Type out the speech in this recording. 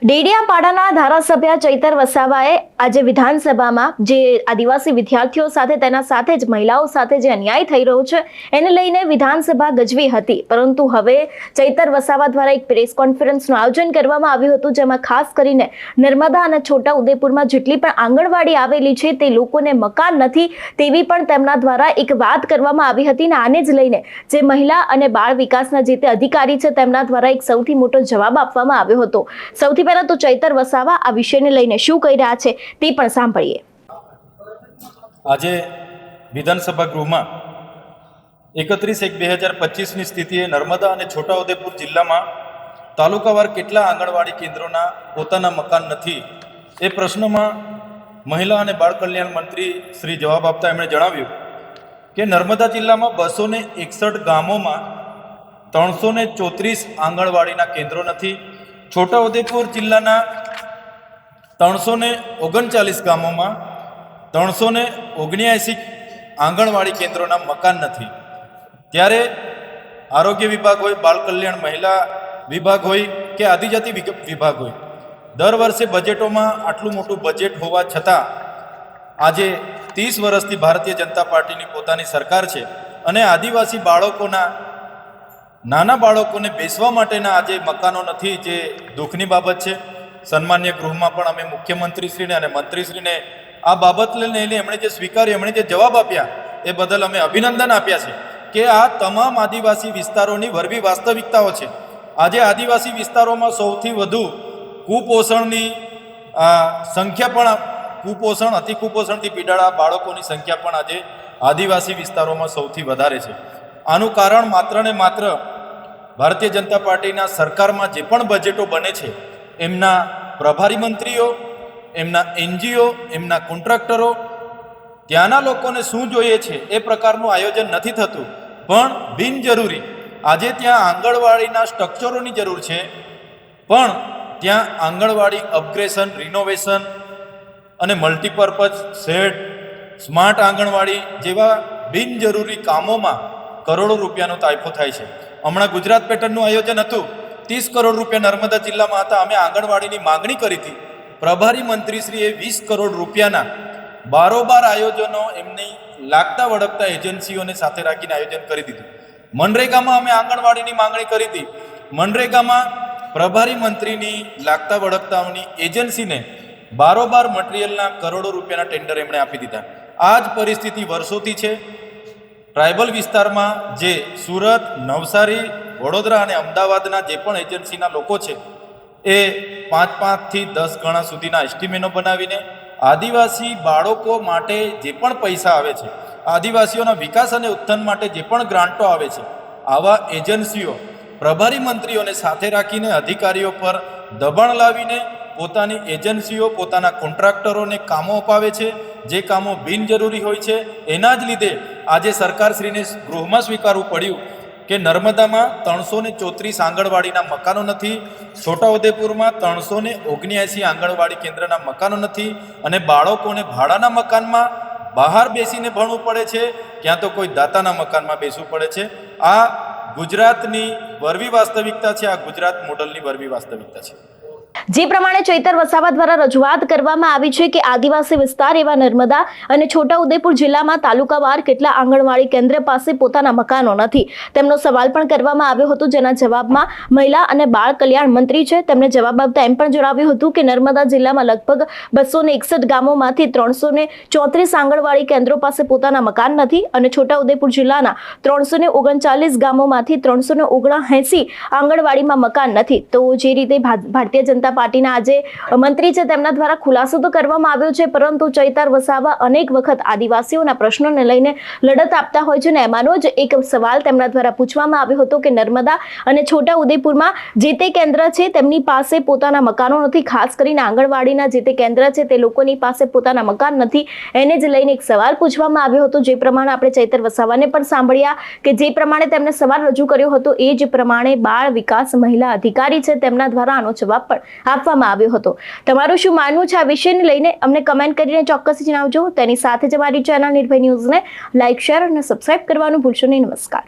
ડેડિયાપાડાના ધારાસભ્ય ચૈતર વસાવાએ આજે વિધાનસભામાં જે આદિવાસી વિદ્યાર્થીઓ સાથે તેના સાથે જ મહિલાઓ સાથે જે અન્યાય થઈ રહ્યો છે એને લઈને વિધાનસભા ગજવી હતી, પરંતુ હવે ચૈતર વસાવા દ્વારા એક પ્રેસ કોન્ફરન્સનું આયોજન કરવામાં આવ્યું હતું, જેમાં ખાસ કરીને નર્મદા અને છોટા ઉદેપુરમાં જેટલી પણ આંગણવાડી આવેલી છે તે લોકોને મકાન નથી તેવી પણ તેમના દ્વારા એક વાત કરવામાં આવી હતી, અને આને જ લઈને જે મહિલા અને બાળ વિકાસના જે તે અધિકારી છે તેમના દ્વારા એક સૌથી મોટો જવાબ આપવામાં આવ્યો હતો। સૌથી પહેલા તો ચૈતર વસાવા આ વિષયને લઈને શું કહી રહ્યા છે તે પણ સાંભળીએ। આજે વિધાનસભા ગૃહમાં 31/1/2025ની સ્થિતિએ નર્મદા અને છોટાઉદેપુર જિલ્લામાં તાલુકાવાર કેટલા આંગણવાડી કેન્દ્રોના પોતાના મકાન નથી એ પ્રશ્નમાં મહિલા અને બાળ કલ્યાણ મંત્રી શ્રી જવાબ આપતા એમણે જણાવ્યું કે નર્મદા જિલ્લામાં 261 ગામોમાં 334 આંગણવાડીના કેન્દ્રો નથી। છોટાઉદેપુર જિલ્લાના 339 ગામોમાં 379 આંગણવાડી કેન્દ્રોના મકાન નથી। ત્યારે આરોગ્ય વિભાગ હોય, બાળ કલ્યાણ મહિલા વિભાગ હોય કે આદિજાતિ વિભાગ હોય, દર વર્ષે બજેટોમાં આટલું મોટું બજેટ હોવા છતાં આજે 30 વર્ષથી ભારતીય જનતા પાર્ટીની પોતાની સરકાર છે અને આદિવાસી બાળકોના નાના બાળકોને બેસવા માટેના આજે મકાનો નથી, જે દુઃખની બાબત છે। સન્માન્ય ગૃહમાં પણ અમે મુખ્યમંત્રીશ્રીને અને મંત્રીશ્રીને આ બાબત લઈને એમણે જે સ્વીકાર્યું, એમણે જે જવાબ આપ્યા એ બદલ અમે અભિનંદન આપ્યા છે કે આ તમામ આદિવાસી વિસ્તારોની વરવી વાસ્તવિકતાઓ છે। આજે આદિવાસી વિસ્તારોમાં સૌથી વધુ કુપોષણની સંખ્યા પણ કુપોષણ અતિ કુપોષણથી પીડાતા બાળકોની સંખ્યા પણ આજે આદિવાસી વિસ્તારોમાં સૌથી વધારે છે। આનું કારણ માત્ર ને માત્ર ભારતીય જનતા પાર્ટીના સરકારમાં જે પણ બજેટો બને છે એમના પ્રભારી મંત્રીઓ, એમના એનજીઓ, એમના કોન્ટ્રાક્ટરો, ત્યાંના લોકોને શું જોઈએ છે એ પ્રકારનું આયોજન નથી થતું, પણ બિનજરૂરી આજે ત્યાં આંગણવાડીના સ્ટ્રક્ચરોની જરૂર છે, પણ ત્યાં આંગણવાડી અપગ્રેશન, રિનોવેશન અને મલ્ટીપર્પઝ શેડ, સ્માર્ટ આંગણવાડી જેવા બિનજરૂરી કામોમાં કરોડો રૂપિયાનો તાઇફો થાય છે। હમણાં ગુજરાત પેટર્નનું આયોજન હતું, 30 કરોડ રૂપિયા નર્મદા જિલ્લામાં હતા, અમે આંગણવાડીની માંગણી કરી હતી, પ્રભારી મંત્રીશ્રીએ 20 કરોડ રૂપિયાના બારોબાર આયોજનો એમની લાગતા વળગતા એજન્સીઓને સાથે રાખીને આયોજન કરી દીધું। મનરેગામાં અમે આંગણવાડીની માંગણી કરી હતી, મનરેગામાં પ્રભારી મંત્રીની લાગતા વળગતાઓની એજન્સીને બારોબાર મટીરિયલના કરોડો રૂપિયાના ટેન્ડર એમણે આપી દીધા। આ જ પરિસ્થિતિ વર્ષોથી છે। ટ્રાઇબલ વિસ્તારમાં જે સુરત, નવસારી, વડોદરા અને અમદાવાદના જે પણ એજન્સીના લોકો છે એ 5 થી 10 ગણા સુધીના એસ્ટિમેટો બનાવીને આદિવાસી બાળકો માટે જે પણ પૈસા આવે છે, આદિવાસીઓના વિકાસ અને ઉત્થાન માટે જે પણ ગ્રાન્ટો આવે છે, આવા એજન્સીઓ પ્રભારી મંત્રીઓને સાથે રાખીને અધિકારીઓ પર દબાણ લાવીને પોતાની એજન્સીઓ પોતાના કોન્ટ્રાક્ટરોને કામો અપાવે છે, જે કામો બિનજરૂરી હોય છે। એના જ લીધે આજે સરકારશ્રીને ગૃહમાં સ્વીકારવું પડ્યું કે નર્મદામાં 334 આંગણવાડીના મકાનો નથી, છોટાઉદેપુરમાં 379 આંગણવાડી કેન્દ્રના મકાનો નથી, અને બાળકોને ભાડાના મકાનમાં બહાર બેસીને ભણવું પડે છે, ક્યાં તો કોઈ દાતાના મકાનમાં બેસવું પડે છે। આ ગુજરાતની વરવી વાસ્તવિકતા છે, આ ગુજરાત મોડલની વરવી વાસ્તવિકતા છે। જે પ્રમાણે ચૈતર વસાવા દ્વારા રજૂઆત કરવામાં આવી છે કે આદિવાસી વિસ્તાર એવા નર્મદા અને છોટાઉદેપુર જિલ્લામાં તાલુકાવાર કેટલા આંગણવાડી કેન્દ્ર પાસે પોતાના મકાનો નથી, તેમનો સવાલ પણ કરવામાં આવ્યો હતો, જેના જવાબમાં મહિલા અને બાળ કલ્યાણ મંત્રી છે તેમણે જવાબ આપતા એમ પણ જણાવ્યું હતું કે નર્મદા જિલ્લામાં લગભગ 261 ગામોમાંથી 334 આંગણવાડી કેન્દ્રો પાસે પોતાના મકાન નથી, અને છોટાઉદેપુર જિલ્લાના 339 ગામોમાંથી 379 આંગણવાડીમાં મકાન નથી। તો જે રીતે ભારતીય જનતા પાર્ટીના આજે મંત્રી છે તેમના દ્વારા ખુલાસો તો કરવામાં આવ્યો છે, પરંતુ ચૈતર વસાવા અનેક વખત આદિવાસીઓના પ્રશ્નોને લઈને લડત આપતા હોય છે, અને એમાંનો જ એક સવાલ તેમના દ્વારા પૂછવામાં આવ્યો હતો કે નર્મદા અને છોટા ઉદેપુરમાં જે તે કેન્દ્ર છે તેમની પાસે પોતાના મકાનો નથી, ખાસ કરીને આંગણવાડીના જે તે કેન્દ્ર છે તે લોકોની પાસે પોતાના મકાન નથી, એને જ લઈને એક સવાલ પૂછવામાં આવ્યો હતો, જે પ્રમાણે આપણે ચૈતર વસાવાને પણ સાંભળ્યા કે જે પ્રમાણે તેમણે સવાલ રજૂ કર્યો હતો એ જ પ્રમાણે બાળ વિકાસ મહિલા અધિકારી છે તેમના દ્વારા આનો જવાબ પણ આપવામાં આવ્યો હતો। તમારું શું માનવું છે આ વિષયને લઈને અમને કમેન્ટ કરીને ચોક્કસ જણાવજો। તેની સાથે જ અમારી ચેનલ નિર્ભય ન્યૂઝને લાઇક, શેર અને સબસ્ક્રાઇબ કરવાનું ભૂલશો નહીં। નમસ્કાર।